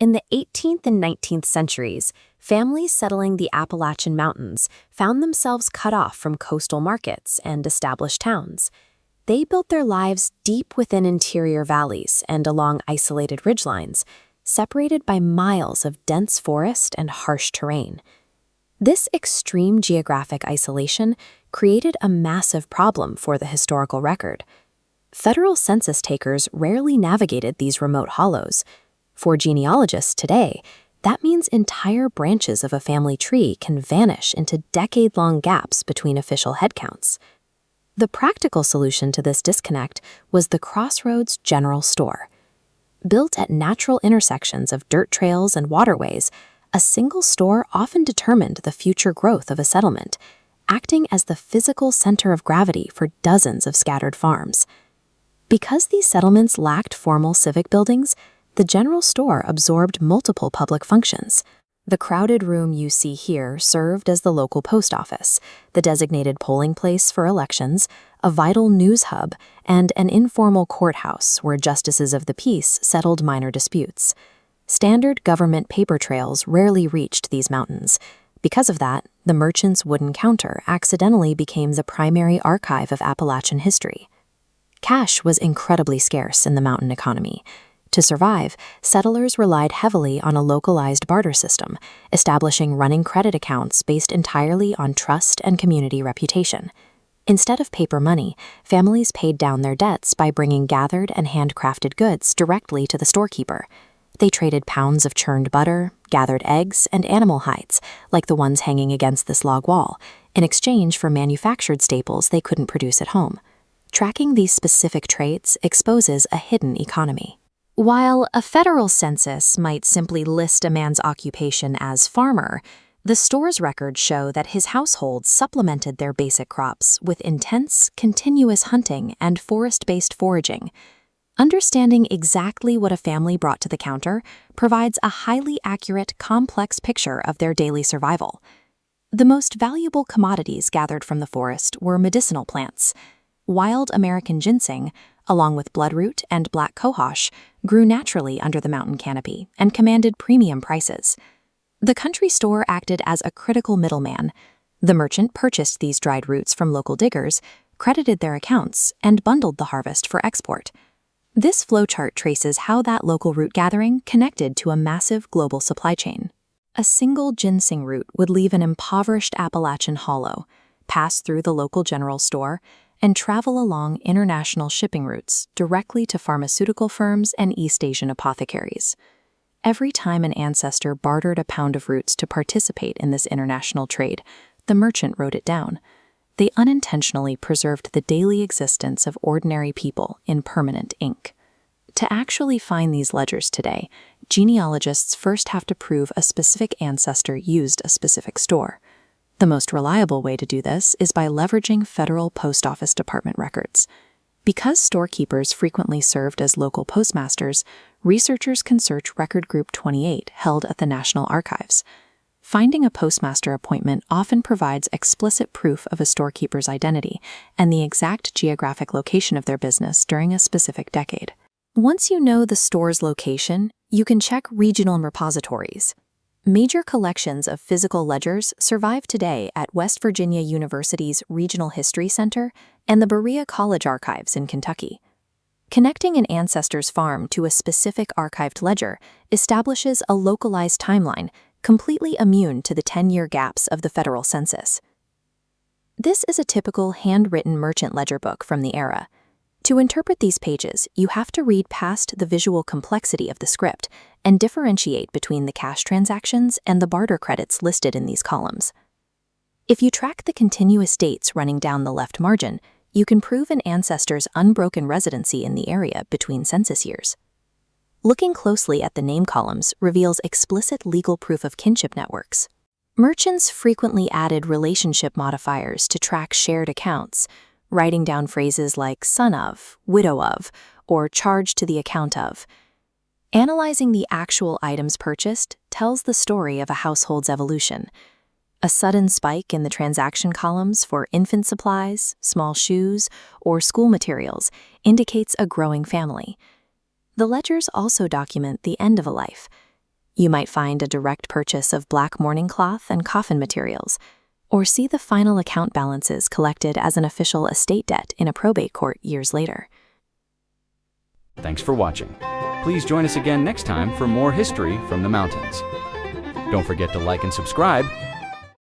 In the 18th and 19th centuries, families settling the Appalachian Mountains found themselves cut off from coastal markets and established towns. They built their lives deep within interior valleys and along isolated ridgelines, separated by miles of dense forest and harsh terrain. This extreme geographic isolation created a massive problem for the historical record. Federal census takers rarely navigated these remote hollows. For genealogists today, that means entire branches of a family tree can vanish into decade-long gaps between official headcounts. The practical solution to this disconnect was the Crossroads General Store. Built at natural intersections of dirt trails and waterways, a single store often determined the future growth of a settlement, acting as the physical center of gravity for dozens of scattered farms. Because these settlements lacked formal civic buildings, the general store absorbed multiple public functions. The crowded room you see here served as the local post office, the designated polling place for elections, a vital news hub, and an informal courthouse where justices of the peace settled minor disputes. Standard government paper trails rarely reached these mountains. Because of that, the merchant's wooden counter accidentally became the primary archive of Appalachian history. Cash was incredibly scarce in the mountain economy. To survive, settlers relied heavily on a localized barter system, establishing running credit accounts based entirely on trust and community reputation. Instead of paper money, families paid down their debts by bringing gathered and handcrafted goods directly to the storekeeper. They traded pounds of churned butter, gathered eggs, and animal hides, like the ones hanging against this log wall, in exchange for manufactured staples they couldn't produce at home. Tracking these specific trades exposes a hidden economy. While a federal census might simply list a man's occupation as farmer, the store's records show that his household supplemented their basic crops with intense, continuous hunting and forest-based foraging. Understanding exactly what a family brought to the counter provides a highly accurate, complex picture of their daily survival. The most valuable commodities gathered from the forest were medicinal plants. Wild American ginseng, along with bloodroot and black cohosh, grew naturally under the mountain canopy and commanded premium prices. The country store acted as a critical middleman. The merchant purchased these dried roots from local diggers, credited their accounts, and bundled the harvest for export. This flowchart traces how that local root gathering connected to a massive global supply chain. A single ginseng root would leave an impoverished Appalachian hollow, pass through the local general store, and travel along international shipping routes directly to pharmaceutical firms and East Asian apothecaries. Every time an ancestor bartered a pound of roots to participate in this international trade, the merchant wrote it down. They unintentionally preserved the daily existence of ordinary people in permanent ink. To actually find these ledgers today, genealogists first have to prove a specific ancestor used a specific store. The most reliable way to do this is by leveraging federal post office department records. Because storekeepers frequently served as local postmasters, researchers can search Record Group 28 held at the National Archives. Finding a postmaster appointment often provides explicit proof of a storekeeper's identity and the exact geographic location of their business during a specific decade. Once you know the store's location, you can check regional repositories. Major collections of physical ledgers survive today at West Virginia University's Regional History Center and the Berea College Archives in Kentucky. Connecting an ancestor's farm to a specific archived ledger establishes a localized timeline completely immune to the 10-year gaps of the federal census. This is a typical handwritten merchant ledger book from the era. To interpret these pages, you have to read past the visual complexity of the script and differentiate between the cash transactions and the barter credits listed in these columns. If you track the continuous dates running down the left margin, you can prove an ancestor's unbroken residency in the area between census years. Looking closely at the name columns reveals explicit legal proof of kinship networks. Merchants frequently added relationship modifiers to track shared accounts, writing down phrases like son of, widow of, or charged to the account of. Analyzing the actual items purchased tells the story of a household's evolution. A sudden spike in the transaction columns for infant supplies, small shoes, or school materials indicates a growing family. The ledgers also document the end of a life. You might find a direct purchase of black mourning cloth and coffin materials, or see the final account balances collected as an official estate debt in a probate court years later. Thanks for watching. Please join us again next time for more history from the mountains. Don't forget to like and subscribe,